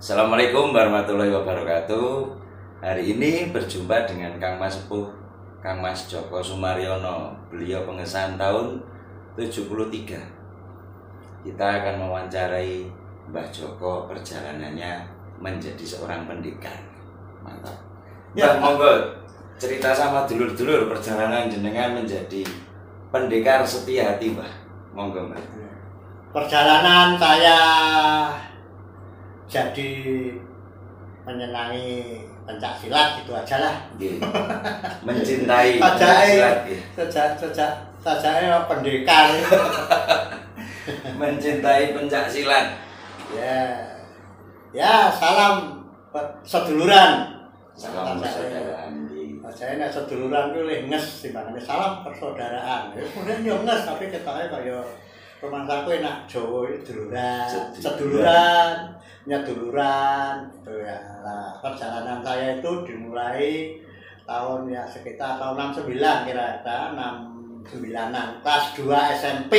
Assalamualaikum warahmatullahi wabarakatuh. Hari ini berjumpa dengan Kang Mas Sepuh, Kang Mas Joko Sumaryono. Beliau pengesahan tahun 73. Kita akan mewawancarai Mbah Joko perjalanannya menjadi seorang pendekar. Mantap. Mbah, monggo cerita sama dulur-dulur perjalanan jenengan menjadi pendekar setia hati, Mbah. Monggo, Mbah. Perjalanan saya jadi menyenangi pencak silat itu aja lah. Mencintai pencak silat. Sejak pendekar. Mencintai pencak silat. Ya, salam seduluran. Salam persaudaraan. Saya nek seduluran ku luwih nges timbangane salam persaudaraan. Ya kemudian yo nges tapi ketake kaya romansaku enak Jawa duluran, seduluran, nyeduluran gitu ya. Nah, perjalanan saya itu dimulai tahun ya sekitar tahun 69 kira-kira 69-an, kelas 2 SMP.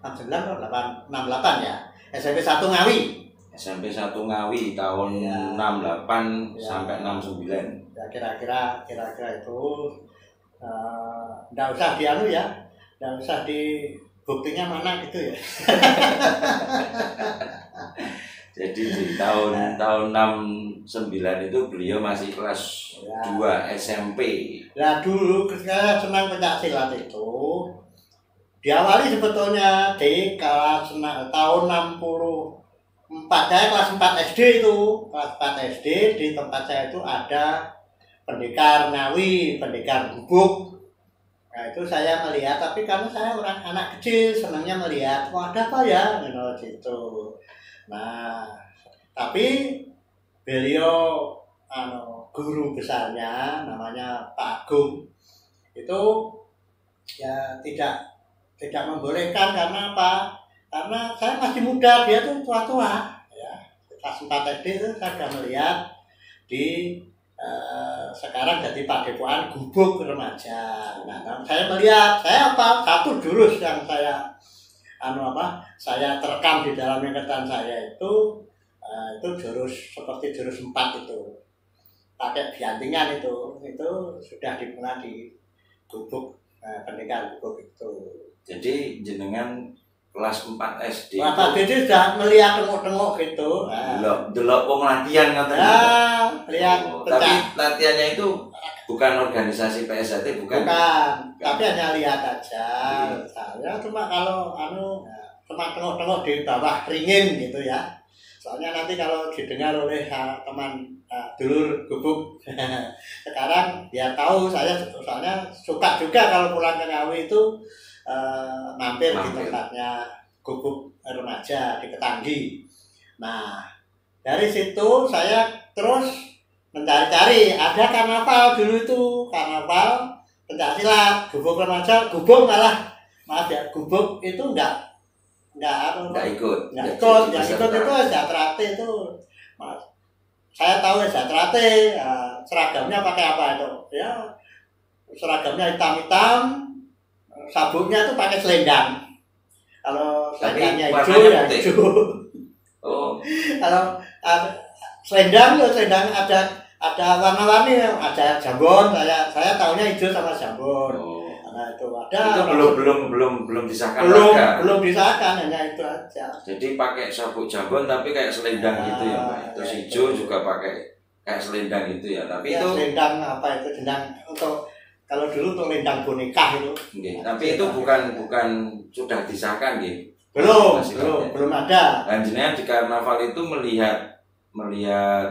69 atau 68 ya. SMP 1 Ngawi. SMP 1 Ngawi tahun ya. 68 ya. Sampai 69. Ya kira-kira itu enggak usah dianu ya. Enggak usah di buktinya mana gitu ya. Jadi di tahun 69 itu beliau masih kelas ya. 2 SMP. Nah dulu ketika senang pencak silat itu diawali sebetulnya di kelas tahun 64. Saya kelas 4 SD itu. Kelas 4 SD di tempat saya itu ada pendekar Ngawi, pendekar gubuk. Nah itu saya melihat, tapi karena saya orang anak kecil senangnya melihat, wah ada apa ya, gitu. Nah, tapi beliau guru besarnya namanya Pak Agung itu ya tidak membolehkan. Karena apa? Karena saya masih muda, dia tuh tua-tua. Ya, kelas 4 SD itu saya sudah melihat di sekarang jadi padepokan gubuk remaja. Nah, saya melihat, saya satu jurus yang saya saya terekam di dalam ingatan saya itu jurus seperti jurus 4 itu pakai biantingan itu sudah dimulai di gubuk pendekar gubuk itu. Jadi jenengan kelas 4 SD. Jadi sudah melihat tengok-tengok gitu. Delok wong latihan ngoten. Lihat. Tapi latihannya itu bukan organisasi PSAT, bukan. Tapi hanya lihat aja. Saya cuma kalau cuma tengok-tengok di bawah ringin gitu ya. Soalnya nanti kalau didengar oleh teman dulur gubuk sekarang dia tahu saya soalnya suka juga kalau pulang ke Ngawi itu mampir di tempatnya gubuk remaja di Ketanggi. Nah, dari situ saya terus mencari-cari, ada karnaval dulu itu, karnaval pencak silat, gubuk remaja, gubuk maaf ya, gubuk itu enggak ikut. Yang ikut itu Jatrate itu. Mas, saya tahu Jatrate, seragamnya pakai apa itu? Ya, seragamnya hitam-hitam. Sabuknya tuh pakai selendang. Kalau selendangnya hijau ya hijau. Oh. Kalau selendang ada warna-warni, ada jambon. Saya tahunya hijau sama jambon. Oh. Nah itu ada. Itu belum disahkan. Belum disahkan, hanya itu aja. Jadi pakai sabuk jambon tapi kayak selendang gitu ya, Pak. Terus hijau juga pakai kayak selendang gitu ya. Tapi ya, itu selendang apa itu selendang untuk kalau dulu tuh lendang boneka itu. Okay. Tapi itu bukan sudah disahkan gitu. Belum ada. Dan jenengan di karnaval itu melihat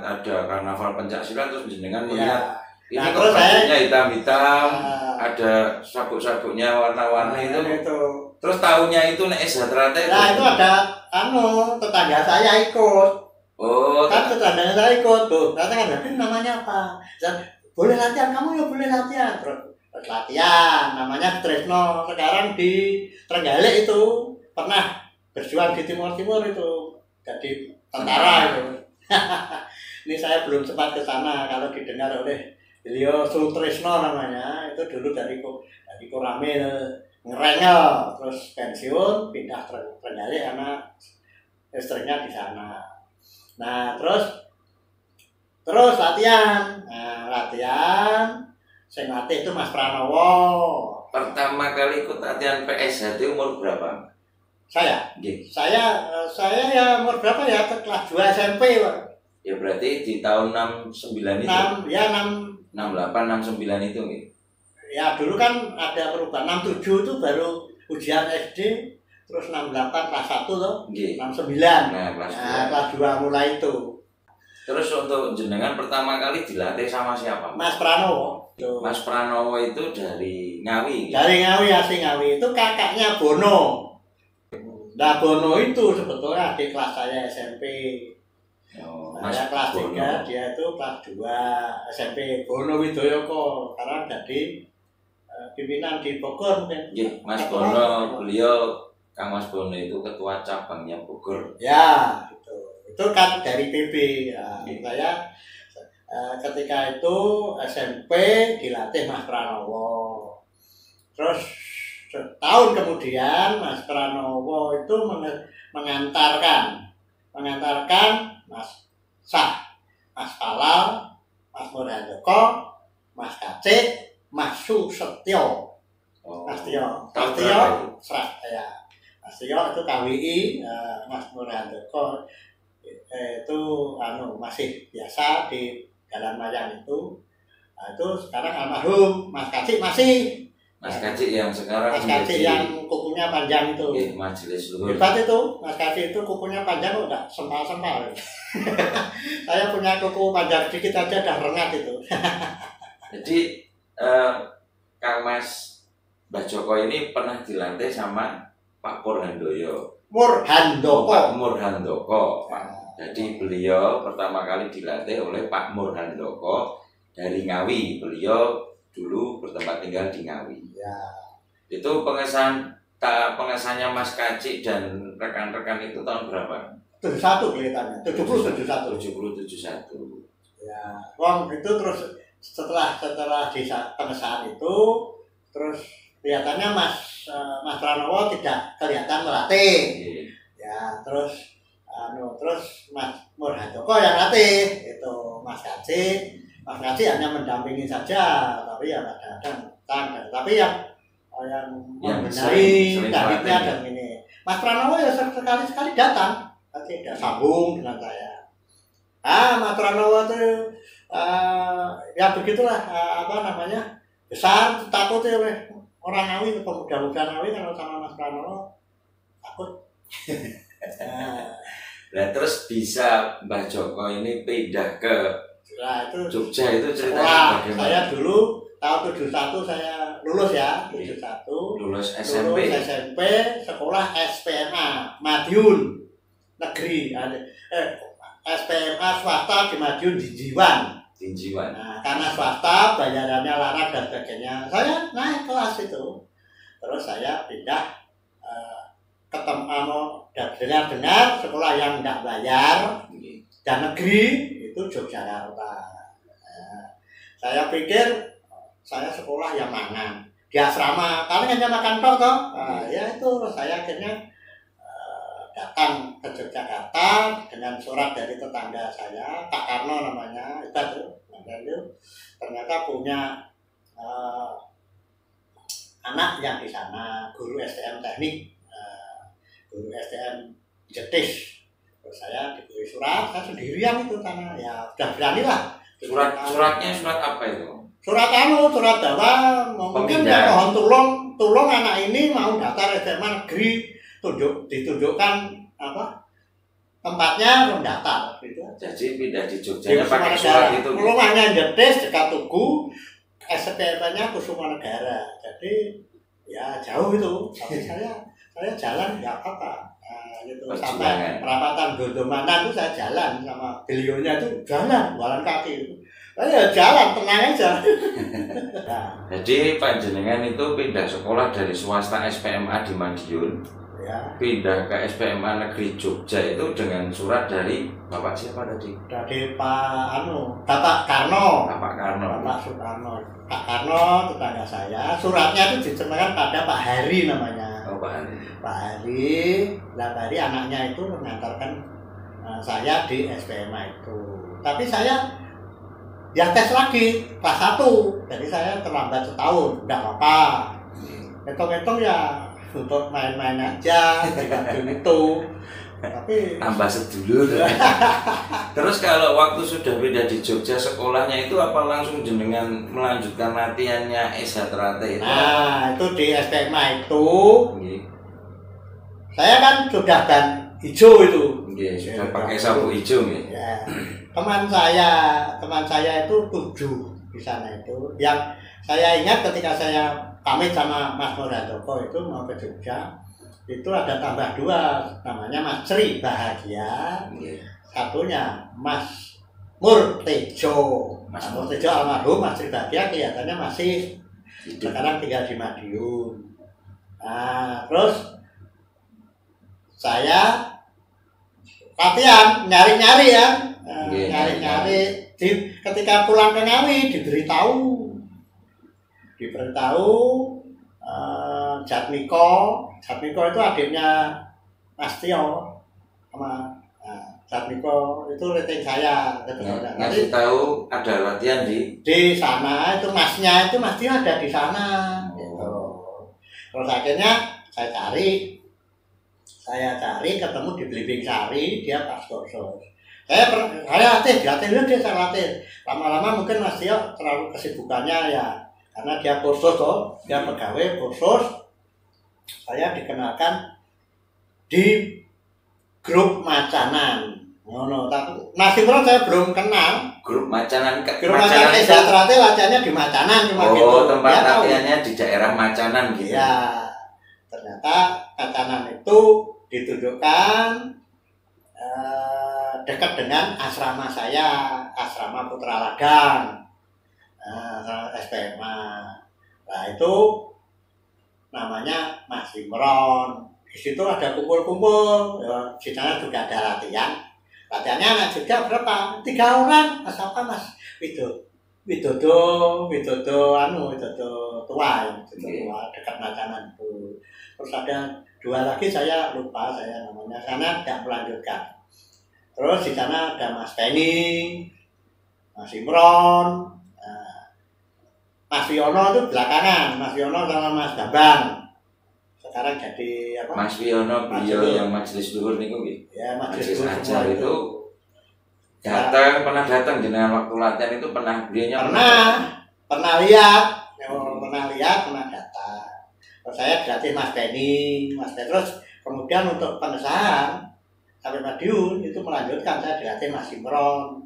ada karnaval pencak silat terus jenengan melihat ini kok bajunya hitam-hitam, ada sabuk-sabuknya warna-warni itu. Terus tahunya itu nek Jatrate. Nah, itu ada tetangga saya ikut. Oh, kan tetangga saya ikut tuh. Katakan namanya apa? Boleh latihan, kamu ya boleh latihan. Terus latihan, namanya Tresno. Sekarang di Trenggalek itu pernah berjuang di Timur itu, jadi tentara itu. Ini saya belum sempat ke sana. Kalau didengar oleh beliau Sutresno namanya, itu dulu dari Koramil ngerengel, terus pensiun pindah Trenggalek karena istrinya di sana. Nah, terus latihan. Nah, latihan. Sing latih itu Mas Pranowo. Pertama kali ikut latihan PSHT umur berapa? Saya. Nggih. Saya ya umur berapa ya? Kelas 2 SMP, Pak. Ya berarti di tahun 69 itu. 68 69 itu nggih. Ya dulu kan ada perubahan 67 itu baru ujian SD, terus 68 kelas 1 tuh. Nggih. 69. Nah, kelas 2. Nah, kelas 2 mulai itu. Terus untuk jenengan pertama kali dilatih sama siapa? Mas Pranowo. Mas Pranowo itu dari Ngawi. Dari Ngawi, asli Ngawi. Itu kakaknya Bono. Nah, Bono itu sebetulnya adik kelas saya SMP. Oh, Saya kelas 3, dia itu kelas 2 SMP. Bono Widoyoko sekarang jadi pimpinan di Bogor mungkin. Nggih, Mas Bono, beliau Kang Mas Bono itu ketua cabangnya Bogor. Ya, itu kan dari PB. Ya, saya ketika itu SMP dilatih Mas Pranowo. Terus setahun kemudian Mas Pranowo itu mengantarkan Mas Sah, Mas Palal, Mas Murhandoko, Mas Kacik, Mas Susetyo. Mas Tio serat ya. Mas Tio itu KWI, Mas Murhandoko itu masih biasa di Jalan Mayang itu. Nah, itu sekarang almarhum Mas Kacik masih. Mas Kacik yang sekarang Mas Kacik yang kukunya panjang itu. Majelis Luhur. Hebat itu, Mas Kacik itu kukunya panjang kok enggak sempal-sempal. Saya punya kuku panjang sedikit aja udah rengat itu. Jadi Kang Mas Mbah Joko ini pernah dilatih sama Pak Purhandoyo. Murhandoko. Pak Murhandoko. Jadi beliau pertama kali dilatih oleh Pak Murhandoko dari Ngawi. Beliau dulu bertempat tinggal di Ngawi. Ya. Itu pengesannya Mas Kacik dan rekan-rekan itu tahun berapa? 71 kelihatannya. 71. Ya. Wong itu terus setelah desa pengesahan itu terus kelihatannya Mas Pranowo tidak kelihatan melatih. Ya, terus Mas Murhandoko yang latih itu Mas Kacik hanya mendampingi saja, tapi ya kadang-kadang tapi yang membenahi tekniknya dan ini. Mas Pranowo ya sekali-sekali datang, tapi tidak sambung dengan saya. Mas Pranowo itu ya begitulah besar takut ya orang Ngawi, pemuda-pemuda Ngawi kalau sama Mas Pranowo takut. Nah terus bisa Mbah Joko ini pindah ke Jogja itu ceritanya bagaimana? Saya dulu tahun 71 saya lulus ya, 71. Lulus SMP. Lulus SMP, sekolah SPMA Madiun Negeri. SPMA swasta di Madiun Jinjiwan. Nah, karena swasta bayarannya larak dan sebagainya, saya naik kelas itu. Terus saya pindah dengar sekolah yang tidak bayar dan negeri itu Yogyakarta. Saya pikir saya sekolah yang mana di asrama, karena hanya makan tok toh. Ya itu saya akhirnya datang ke Yogyakarta dengan surat dari tetangga saya, Pak Karno namanya, itu ternyata punya anak yang di sana guru STM teknik. Guru STM Jetis. Terus saya diberi surat, saya sendirian itu sana. Ya udah berani lah. Suratnya surat apa itu? Surat Jawa, mungkin dia mohon tolong anak ini mau daftar SMA negeri, ditunjukkan tempatnya mendaftar gitu. Jadi pindah di Jogja pakai surat itu. Rumahnya Jetis dekat Tugu, STM-nya Kusuma Negara. Jadi ya jauh itu. Tapi saya jalan nggak apa-apa, gitu. Sampai perapatan Gondomanan itu saya jalan sama beliaunya itu jalan kaki itu. Saya jalan tenang aja. Jadi panjenengan itu pindah sekolah dari swasta SPMA di Madiun, ya. Pindah ke SPMA Negeri Jogja itu dengan surat dari Bapak siapa tadi? Dari Bapak Karno. Pak Karno, tetangga saya. Suratnya itu diterjemahkan pada Pak Hari namanya. Pak Hari. Pak Hari anaknya itu mengantarkan Nah, saya di SPMA itu. Tapi saya ya tes lagi kelas 1. Jadi saya terlambat setahun, enggak apa-apa. Hitung-hitung ya untuk main-main aja kayak gitu. Tapi tambah sedulur. Terus kalau waktu sudah beda di Jogja sekolahnya itu apa langsung jenengan melanjutkan latihannya S.H. Trate itu? nah, itu di SPMA itu Nggih. saya kan sudah dan hijau itu. Nggih, sudah pakai sabuk hijau nggih. Ya. Teman saya itu 7 di sana itu. Yang saya ingat ketika saya pamit sama Mas Murhandoko itu mau ke Jogja, itu ada tambah 2, namanya Mas Sri Bahagia, satunya Mas Murtejo. Mas Murtejo almarhum, Mas Sri Bahagia kelihatannya masih sekarang tinggal di Madiun. Nah, terus saya latihan nyari-nyari ya, nyari-nyari. Ketika pulang ke Ngawi diberitahu Jatmiko itu adiknya Mas Tio sama Jatmiko itu rating saya. Ngasih tahu ada latihan di sana, itu masnya itu Mas Tio ada di sana. Gitu. Terus akhirnya saya cari ketemu di Blimbing Sari, dia pas kursus. Saya latih dia saya latih. Lama-lama mungkin Mas Tio terlalu kesibukannya ya, karena dia kursus dia pegawai kursus. Saya dikenalkan di grup Macanan. Tapi Mas Imron saya belum kenal. Grup Macanan. Grup Macanan S.H. Trate latihannya di Macanan cuma gitu. Tempat latihannya di daerah Macanan gitu. Ya, ternyata Macanan itu ditunjukkan dekat dengan asrama saya, asrama Putra Ladang, SPMA. Nah itu namanya Mas Imron. Di situ ada kumpul-kumpul, ya, di sana juga ada latihan. Latihannya anak Jogja berapa? 3 orang. Mas apa Mas? Widodo tua dekat Macanan itu. Terus ada 2 lagi saya lupa namanya, sana tidak melanjutkan. Terus di sana ada Mas Penny, Mas Imron, Mas Wiono itu belakangan, Mas Wiono sama Mas Bambang. Sekarang jadi apa? Mas Wiono beliau yang majelis luhur niku nggih. Ya, majelis ajar itu pernah datang jenengan waktu latihan itu pernah beliaunya pernah lihat, pernah datang. Terus saya dilatih Mas Benny, terus kemudian untuk pengesahan sampai Madiun itu melanjutkan saya dilatih Mas Imron.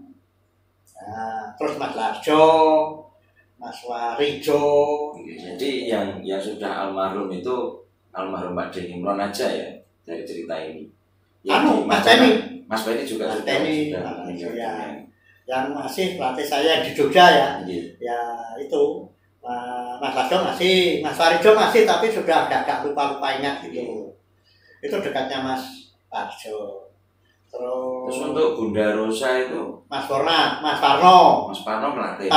Nah, terus Mas Larjo, Mas Warijo. Jadi yang sudah almarhum itu almarhum Pak Den Imron aja ya dari cerita ini. Mas Penny. Mas Penny juga Mas sudah Penny, ya. Yang masih pelatih saya di Jogja ya. Ya itu Mas Larjo masih, Mas Warijo masih, tapi sudah agak lupa ingat gitu. Itu dekatnya Mas Larjo. Terus untuk Bunda Rosa itu Mas Parno melatih.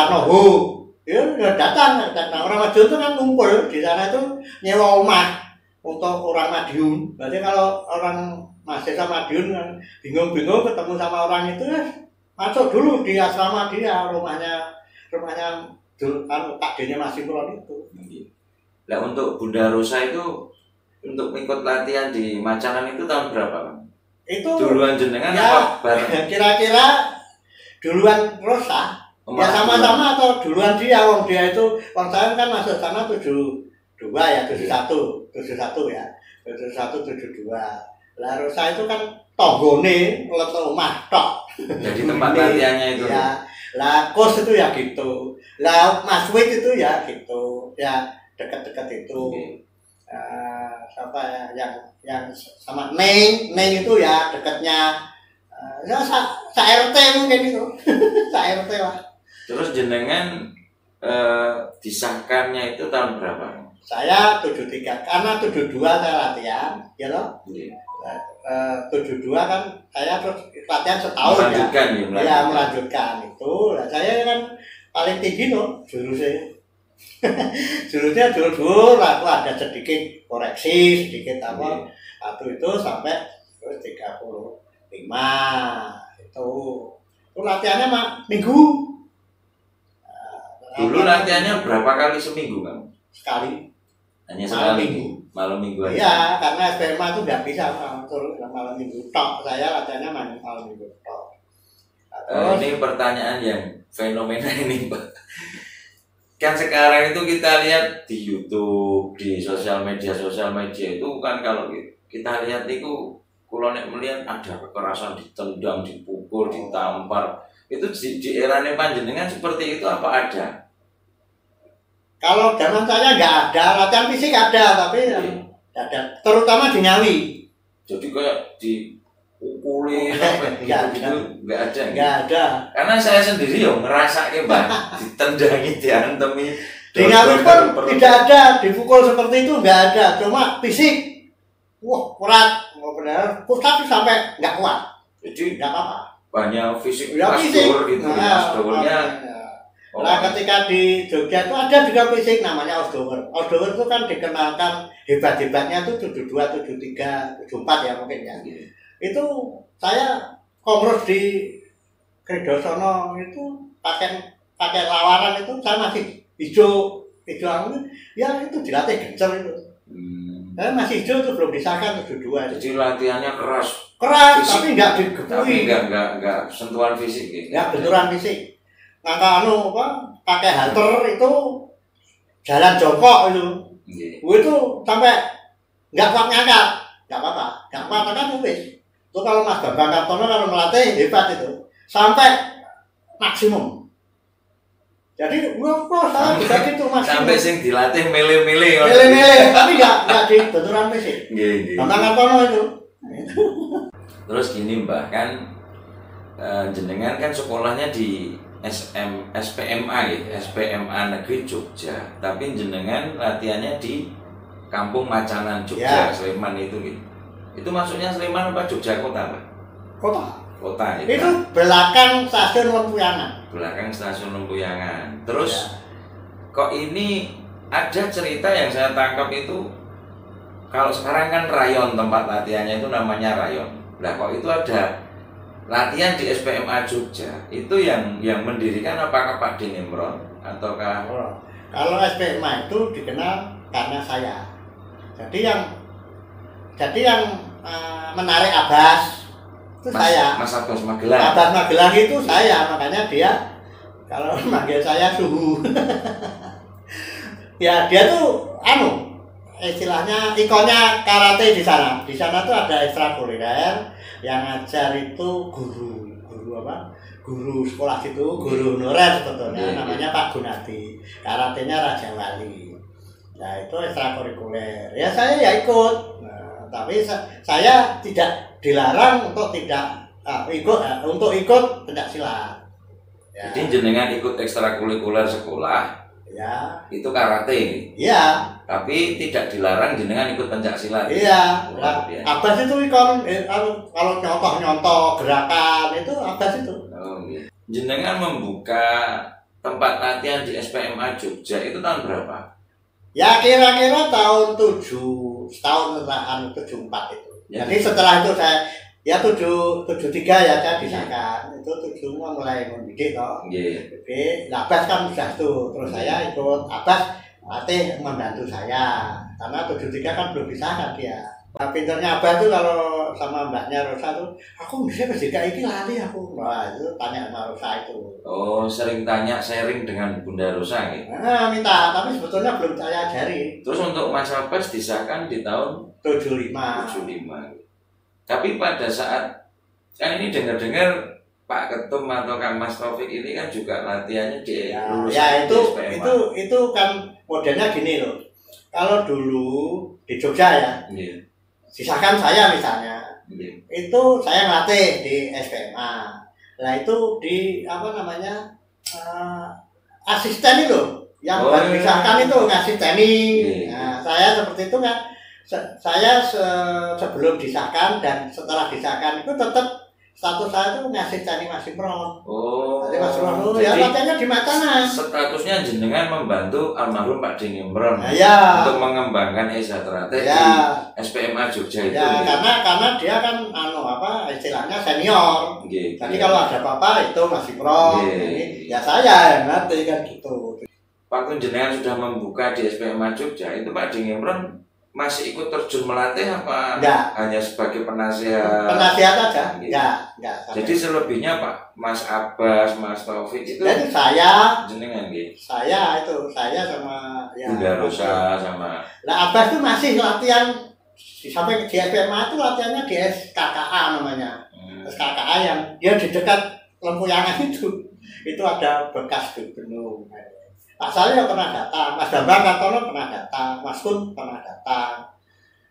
Ya datang orang Madiun itu kan ngumpul di sana itu nyewa rumah untuk orang Madiun. Berarti kalau orang mahasiswa Madiun kan bingung-bingung ketemu sama orang itu ya masuk dulu di asrama dia, rumahnya Pak D-nya Mas Imron itu. Nah untuk Bunda Rosa itu untuk ikut latihan di Macanan itu tahun berapa Bang? Itu duluan jenengan ya, apa bareng? Kira-kira duluan Rosa. Ya sama-sama atau duluan dia, dia itu saya kan masuk sana 72 ya, 71 ya, 72. Lah Rosa itu kan tonggone letak rumah tok. Jadi tempat latihannya itu. Ya, lah kos itu ya gitu. Lah Mas Wid itu ya gitu, ya dekat-dekat itu. Siapa ya yang sama Neng itu ya dekatnya. Ya RT mungkin itu, RT lah. Terus jenengan disahkannya itu tahun berapa? Saya 73, karena 72 saya latihan, ya loh. 72 kan saya terus latihan setahun melanjutkan itu. Nah, saya kan paling tinggi loh jurusnya. Jurusnya dur aku ada sedikit koreksi, sedikit apa. Satu itu sampai terus 30. itu latihannya minggu. Dulu latihannya berapa kali seminggu kan? Sekali. Hanya sekali. Malam minggu aja. Iya, karena SPMA itu nggak bisa malam minggu tok. Saya latihannya malam minggu tok. Ini pertanyaan yang fenomena ini, Pak. Kan sekarang itu kita lihat di YouTube, di sosial media itu kan kalau kita lihat itu kalau melihat ada kekerasan, ditendang, dipukul, ditampar. Itu di eranya panjenengan seperti itu apa ada? Kalau zaman saya nggak ada, latihan fisik ada, tapi ada, terutama di Ngawi. Jadi kayak dipukuli gitu, nggak ada. Nggak ada. Karena saya sendiri ngerasa Mbak, ditendangi, diantemi. Di Ngawi pun tidak ada, dipukul seperti itu nggak ada, cuma fisik. Wah, berat, benar. Tapi sampai nggak kuat. Jadi nggak apa-apa. Banyak fisik, ya, pastur gitu, pasturnya. Nah, ketika di Jogja itu ada juga fisik namanya Osdower. Osdower itu kan dikenalkan hebat-hebatnya itu 72, 73, 74 ya mungkin ya. Itu saya kongres di Kredosono itu pakai lawaran itu saya masih hijau ya itu dilatih gencer itu. Saya masih hijau itu belum disahkan 72. Jadi latihannya keras, fisik, tapi nggak digepui. Tapi nggak sentuhan fisik gitu. Ya benturan fisik. Nah kalau pakai halter itu jalan jongkok itu, itu sampai nggak kuat ngangkat, nggak apa-apa kan wis. Itu kalau Mas Bambang Kartono kalau melatih hebat itu sampai maksimum. Jadi saya juga gitu maksimum. Sampai sing dilatih mele-mele. Tapi nggak di benturan fisik. Bambang Kartono itu. Terus gini Mbak kan jenengan kan sekolahnya di SPMA gitu, SPMA Negeri Jogja. Tapi jenengan latihannya di Kampung Macanan Jogja, Sleman itu gitu. Itu maksudnya Sleman apa Jogja kota Pak? Kota itu. Itu belakang stasiun Lempuyangan. Belakang stasiun Lempuyangan. Terus kok ini ada cerita yang saya tangkap itu kalau sekarang kan rayon tempat latihannya itu namanya rayon. Lah kok itu ada latihan di SPMA Jogja itu yang mendirikan apakah Pak Dinemron ataukah? Kalau SPMA itu dikenal karena saya. Jadi yang menarik Abbas itu saya. Mas Abbas Magelang. Abbas Magelang itu saya, makanya dia kalau manggil saya suhu. Ya dia tuh istilahnya ikonnya karate di sana. Di sana tuh ada ekstrakurikuler. Yang ngajar itu guru sekolah itu, guru honorer sebetulnya, namanya Pak Gunadi, karatenya Raja Wali. Nah itu ekstrakurikuler. Ya saya ya ikut. Nah, tapi saya tidak dilarang untuk ikut pencaksilat. Ya. Jadi jenengan ikut ekstrakurikuler sekolah. Ya. Itu karate. Iya. Tapi tidak dilarang jenengan ikut pencaksilat. Iya. Abbas itu ikon kalau nyontoh gerakan itu Abbas itu. Gitu. Jenengan membuka tempat latihan di SPMA Jogja itu tahun berapa? Ya kira-kira tahun 74 itu. Ya. Jadi setelah itu saya 73 ya saya disahkan. Itu 7 mulai mendidik toh. Jadi Abbas kan sudah tuh. Terus saya ikut Abbas latih membantu saya. Karena 73 kan belum disahkan dia. Nah, pinternya Abbas tuh kalau sama mbaknya Rosa tuh, aku bisa ketika ini lari aku. Wah itu tanya sama Rosa itu. Oh sering tanya sharing dengan Bunda Rosa gitu? Nah minta, tapi sebetulnya belum saya ajari. Terus untuk Mas Abbas disahkan di tahun 75. Tapi pada saat kan ini dengar-dengar Pak Ketum atau Kang Mas Taufik ini kan juga latihannya di itu kan modelnya gini loh. Kalau dulu di Jogja ya, sisahkan saya misalnya, itu saya ngelatih di SPMA. Nah itu di asisten itu yang baru disahkan itu ngasisteni. Nah saya seperti itu kan. Saya sebelum disahkan dan setelah disahkan itu tetap status saya itu ngasihani Mas Imron. Oh. Jadi Mas Imron itu ya latihannya di Matanas. Statusnya jenengan membantu almarhum Pak Ding Imron untuk mengembangkan Esatrate di SPMA Jogja itu. Ya, karena dia kan istilahnya senior. Jadi kalau ada apa-apa itu Mas Imron. Ya saya yang ngerti kan gitu. Waktu jenengan sudah membuka di SPMA Jogja itu Pak Ding Imron masih ikut terjun melatih apa? Enggak. Hanya sebagai penasihat? Penasihat aja. Enggak. Jadi selebihnya Pak, Mas Abbas, Mas Taufik itu. Jadi saya jenengan gitu. Saya sama ya. Bunda Rosa sama. Nah Abbas itu masih latihan sampai di SPMA itu latihannya di SKKA namanya. SKKA yang dia di dekat Lempuyangan itu ada bekas gubernur. Pak Salih pernah datang, Mas Bambang Kartono pernah datang, Mas Kun pernah datang.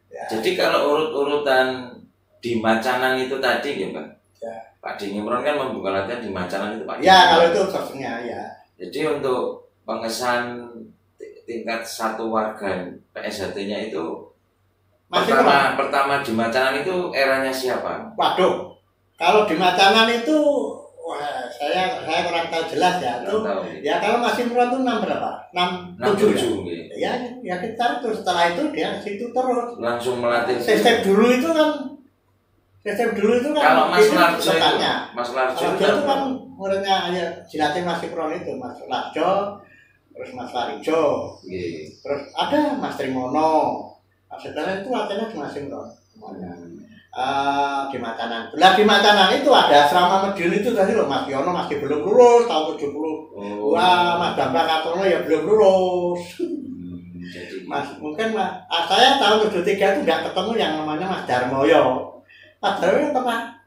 Ya. Jadi kalau urut-urutan di Macanan itu tadi, ya Pak? Ya. Pak Ding Imron kan membuka latihan di Macanan itu Pak. Ya kalau itu prosesnya ya. Jadi untuk pengesahan tingkat satu warga PSHT-nya itu pertama di Macanan itu eranya siapa? Waduh, kalau di Macanan itu saya kurang tahu jelas ya. Ya kalau Mas Imron itu 6 berapa? 67 ya? Ya kita terus setelah itu dia situ terus. Langsung melatih. Sistem dulu itu kan kalau Mas Larjo itu kan muridnya ya dilatih Mas Imron itu, Mas Larjo, terus Mas Larijo. Terus ada Mas Trimono. Setelah itu latihannya di Mas Imron semuanya. Di Matanan. Lah di Matanan itu ada asrama Medion itu tadi loh, Mas Yono masih belum lulus tahun 70. Wah, Mas Bambang Kartono ya belum lulus. Mas mungkin saya tahun 73 itu nggak ketemu yang namanya Mas Darmoyo. Mas Darmoyo pernah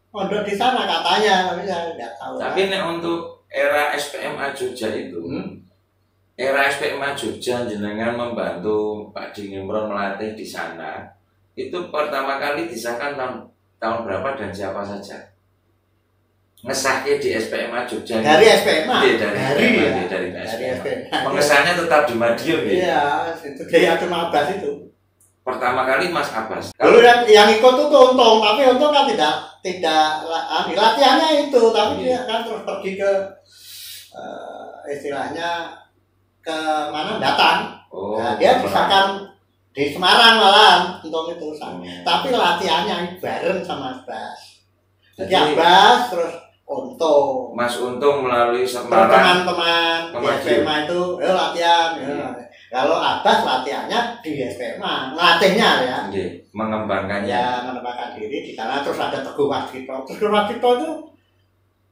mondok di sana katanya, tapi saya nggak tahu. Tapi untuk era SPMA Jogja itu, era SPMA Jogja jenengan membantu Pak Ding Imron melatih di sana. Itu pertama kali disahkan tahun berapa dan siapa saja? Ngesahnya di SPMA Jogja. Dari SPMA? Dari SPMA. Pengesahannya tetap di Madiun ya? Iya, itu dia cuma Abbas itu. Pertama kali Mas Abbas. Dulu yang ikut itu Untung, tapi Untung kan tidak latihannya itu, tapi dia kan terus pergi ke istilahnya ke mana datang. Nah, dia disahkan di Semarang malah Untung itu tapi latihannya bareng sama Abbas. Jadi Abbas terus Untung. Mas Untung melalui Semarang. Teman-teman di SPMA itu latihan. Kalau Abbas latihannya di SPMA, melatihnya ya. Mengembangkannya. Ya, mengembangkan diri di sana. Terus ada Teguh Waskito. Teguh Waskito itu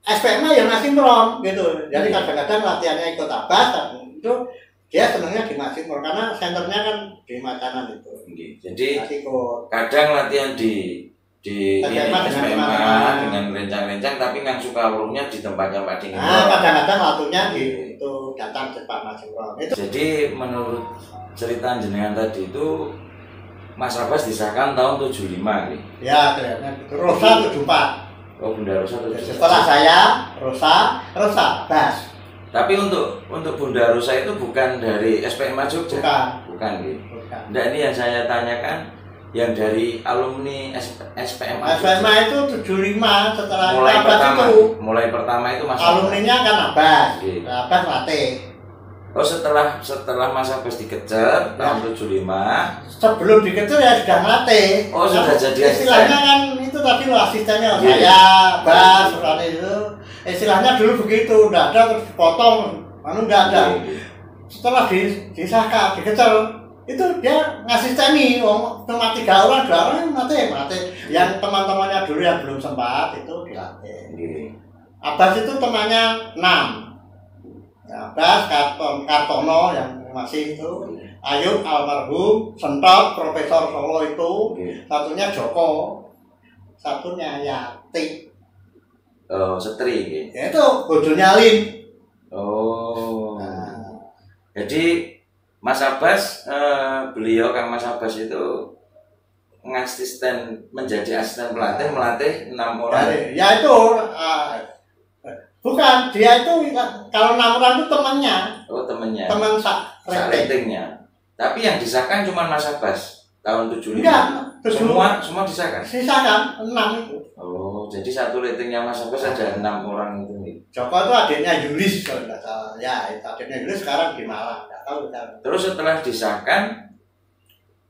SPMA ya Mas Imron gitu. Jadi kadang-kadang latihannya ikut Abbas itu dia senangnya di Mas Imron karena senternya kan di Matanan itu. Jadi kadang latihan di SPMA dengan rencang-rencang, tapi yang suka urungnya di tempatnya Pak Ding Imron. Kadang-kadang waktunya itu datang ke Pak Mas Imron. Jadi menurut cerita jenengan tadi itu Mas Abbas disahkan tahun 75 gitu. Ya, kelihatannya itu. Rosa 74. Oh, Bunda Rosa 74. Setelah saya Rosa Abbas. Tapi untuk Bunda Rosa itu bukan dari SPMA Jogja. Bukan gitu. Nah, ini yang saya tanyakan yang dari alumni SPMA. SPMA itu 75 setelah mulai pertama itu Mas. Alumninya kan Abbas. Abbas latih. Oh, setelah Mas Abbas dikejar tahun 75. Sebelum dikejar ya sudah melatih. Oh, sudah jadi istilahnya kan itu tadi lo asistennya saya Abbas itu. Istilahnya dulu begitu, udah ada terus dipotong, enggak ada. Setelah disahkan, dikejar, itu dia ngasisteni, cuma 3 orang, 2 orang mati. Yang teman-temannya dulu yang belum sempat itu dilatih. Abbas itu temannya 6. Abbas, Kartono yang masih itu, Ayub almarhum, Sentot, Profesor Solo itu, satunya Joko, satunya Yati. Oh, Setri gitu. Ya itu bojonya Lin. Oh. Jadi Mas Abbas, beliau Kang Mas Abbas itu menjadi asisten melatih 6 orang. Ya itu bukan, dia itu kalau 6 orang itu temannya. Oh, temannya. Teman ratingnya. Tapi yang disahkan cuma Mas Abbas tahun 75. Enggak, semua disahkan. Disahkan 6 itu. Oh. Oh, jadi satu ratingnya Mas Joko saja 6 orang itu nih. Joko itu adiknya Yulis kalau nggak salah. Ya, itu adiknya Yulis sekarang di Malang. Nggak tahu kan. Terus setelah disahkan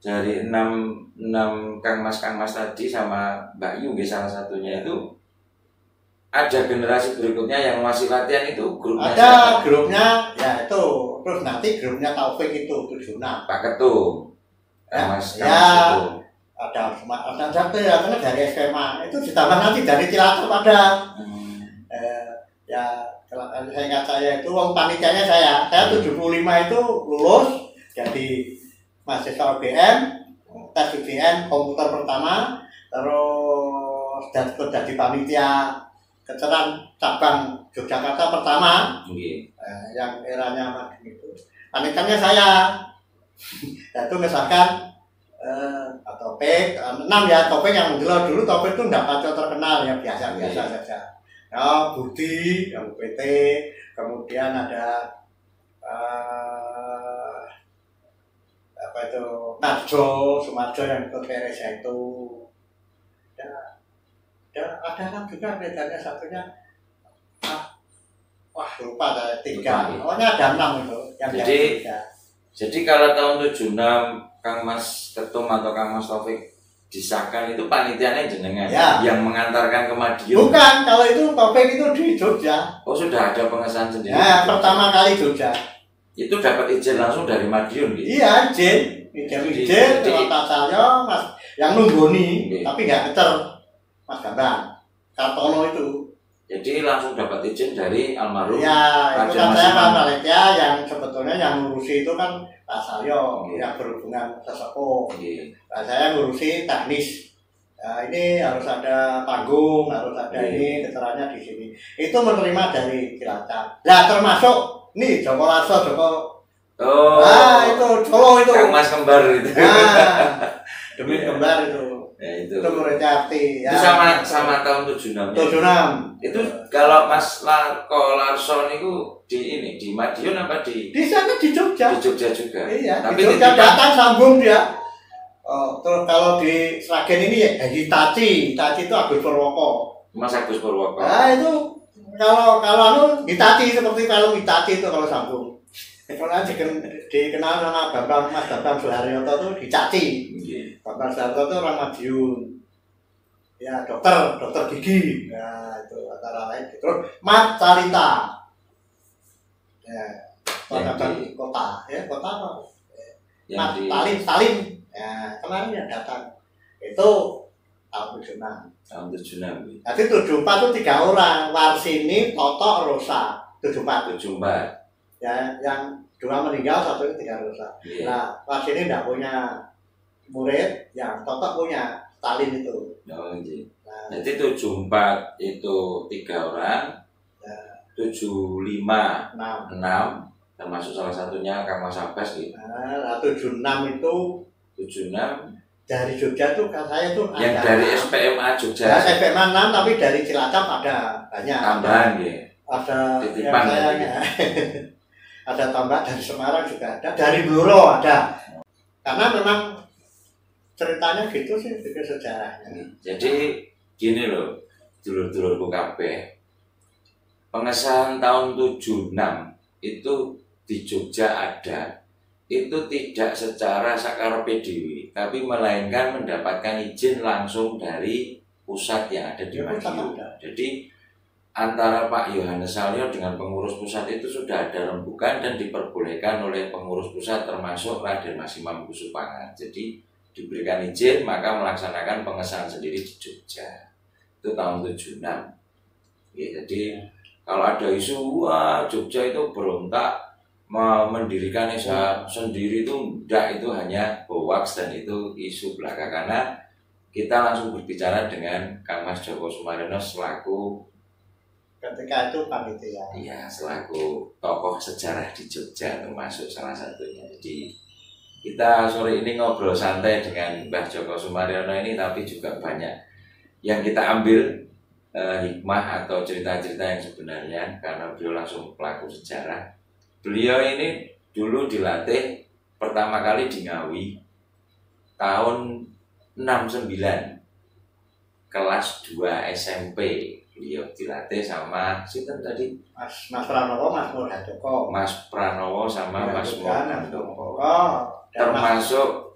dari 6 Kang Mas tadi sama Mbak Yu salah satunya itu ada generasi berikutnya yang masih latihan itu grupnya ada siapa? grupnya ya itu terus nanti grupnya Taufik itu 76 Pak Ketum ya, Mas ya Ketum. ada satu ya karena dari SMA itu ditambah nanti dari Cilacap ada ya kalau saya ingat saya itu uang panitianya saya 75 itu lulus jadi mahasiswa UGM tes UGM komputer pertama terus jadi panitia Keceran cabang Yogyakarta pertama yang eranya Madin itu panitianya saya yaitu misalkan Topik 6 ya Topik yang dulu Topik itu enggak pacar terkenal ya biasa-biasa saja ya Budi yang PT kemudian ada apa itu Sumarjo yang ikut PRS itu ya ada kan juga bedanya satunya wah lupa ada 3 pokoknya ada 6 itu yang jadi kalau tahun 76 Kang Mas Ketum atau Kang Mas Taufik disahkan itu panitianya jenengan ya. Yang mengantarkan ke Madiun bukan kalau itu Taufik itu di Jogja. Oh sudah ada pengesahan sendiri ya pertama kali Jogja itu dapat izin langsung dari Madiun gitu? Iya izin lewat Pak Salyo Mas yang nunggoni tapi nggak ngecer Mas Gambang Kartono itu jadi langsung dapat izin dari almarhum ya itu kan saya panitia yang sebetulnya yang ngurusi itu kan Pak Salyo yang berhubungan sesepuh nah, saya ngurusi teknis ya, ini harus ada panggung harus ada ini keterangannya di sini itu menerima dari Cilacap nah termasuk nih Joko Larso nah itu Joko itu Kang Mas kembar itu demi kembar itu ya, itu muridnya Arti ya. Itu sama tahun 76 itu kalau Mas Larso itu di Madiun apa di sana di Jogja juga iya tapi di Jogja datang sambung dia terus kalau di Sragen ini ya Hitachi itu Agus Purwoko Mas Agus Purwoko nah itu kalau Hitachi seperti film Hitachi itu kalau sambung karena dikenal nama Mas Bambang Suharyoto itu Hitachi Bambang Suharyoto itu orang Madiun ya dokter gigi ya itu antara lain terus Mat Carita ya kota apa Mat Stalin ya kemarin yang datang itu tahun 76 nanti 74 itu 3 orang Warsini, Toto, Rosa 74 ya yang 2 meninggal 1 itu 3 Rosa nah Warsini tidak punya murid yang Toto punya Stalin itu jadi 74 itu 3 orang 75 6 termasuk salah satunya Kang Mas Abbas gitu. Nah, 76 itu 76 dari Jogja tuh kan saya tuh yang ada, dari SPMA Jogja. Ya, SPMA 6 tapi dari Cilacap ada banyak. Tambahan ya. Ada titipan ya. Ada tambah dari Semarang juga ada, dari Bluro ada. Karena memang ceritanya gitu sih juga sejarahnya. Jadi gini loh, dulur-dulurku kabeh. Pengesahan tahun 76 itu di Jogja ada, itu tidak secara sakarepe dhewe, tapi melainkan mendapatkan izin langsung dari pusat yang ada di Madiun. Jadi antara Pak Yohanes Salyo dengan pengurus pusat itu sudah ada rembukan dan diperbolehkan oleh pengurus pusat termasuk Raden Mas Imam Kusupangan. Jadi diberikan izin maka melaksanakan pengesahan sendiri di Jogja. Itu tahun 76. Ya, jadi kalau ada isu wah Jogja itu berontak mendirikan desa sendiri itu enggak, itu hanya hoax dan itu isu belaka. Karena kita langsung berbicara dengan Kang Mas Joko Sumaryono selaku ketika itu panitia. Iya, selaku tokoh sejarah di Jogja termasuk salah satunya. Jadi kita sore ini ngobrol santai dengan Mbah Joko Sumaryono ini, tapi juga banyak yang kita ambil hikmah atau cerita-cerita yang sebenarnya karena beliau langsung pelaku sejarah. Beliau ini dulu dilatih pertama kali di Ngawi tahun 69. kelas 2 SMP. Beliau dilatih sama sinten tadi? Mas Pranowo, Mas Murhadoko. Mas Pranowo sama Mas Murhadoko. Termasuk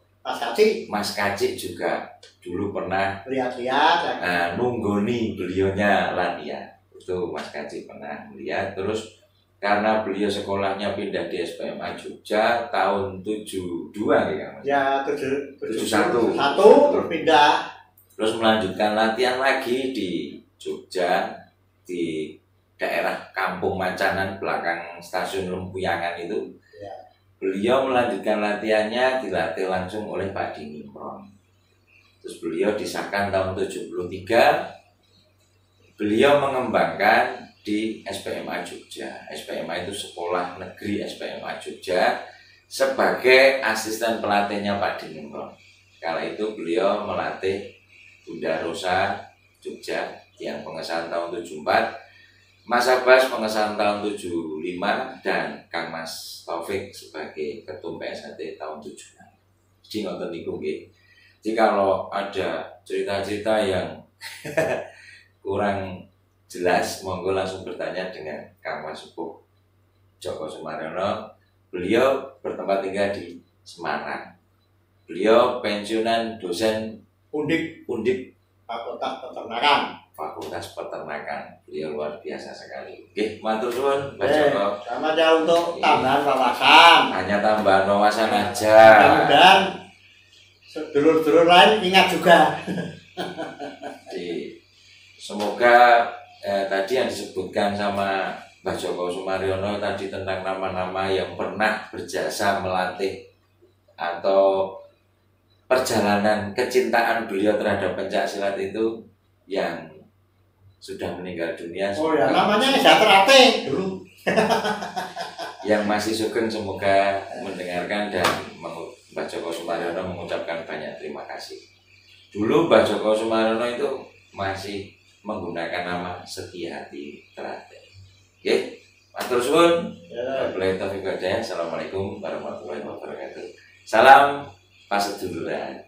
Mas Kaci juga dulu pernah lihat-lihat. Nah, nunggoni beliaunya latihan. Itu Mas Kaci pernah melihat. Terus karena beliau sekolahnya pindah di SPMA Jogja tahun 72 ya Mas? Ya, 71 terus pindah. Terus melanjutkan latihan lagi di Jogja, di daerah Kampung Macanan belakang stasiun Lempuyangan itu. Ya. Beliau melanjutkan latihannya, dilatih langsung oleh Pak Dinimron. Terus beliau disahkan tahun 73. Beliau mengembangkan di SPMA Jogja. SPMA itu Sekolah Negeri SPMA Jogja sebagai asisten pelatihnya Pak Dinimron. Kala itu beliau melatih Bunda Rosa Jogja yang pengesahan tahun 74, Mas Abbas pengesahan tahun 75, dan Kang Mas Taufik sebagai ketum PSHT tahun 76. Jadi ngoten niku nggih. Jadi kalau ada cerita-cerita yang kurang jelas, monggo langsung bertanya dengan Kang Mas Sepuh Joko Sumaryono. Beliau bertempat tinggal di Semarang. Beliau pensiunan dosen Undip Fakultas Peternakan. Beliau luar biasa sekali. Oke, matur suwun Pak Joko. Sama aja untuk tambahan wawasan. Hanya tambahan wawasan aja. Mudah-mudahan sedulur-sedulur lain ingat juga. Jadi, semoga tadi yang disebutkan sama Mbah Joko Sumaryono tadi tentang nama-nama yang pernah berjasa melatih atau perjalanan kecintaan beliau terhadap pencaksilat itu yang sudah meninggal dunia. Oh ya, namanya Jatrate dulu. Yang masih sugeng semoga mendengarkan dan Mbah Joko Sumaryono mengucapkan banyak terima kasih. Dulu Mbah Joko Sumaryono itu masih menggunakan nama Setiahati Teratai. Oke, matur suwun. Wabillahi taufiq wal hidayah. Assalamualaikum warahmatullahi wabarakatuh. Salam paseduluran.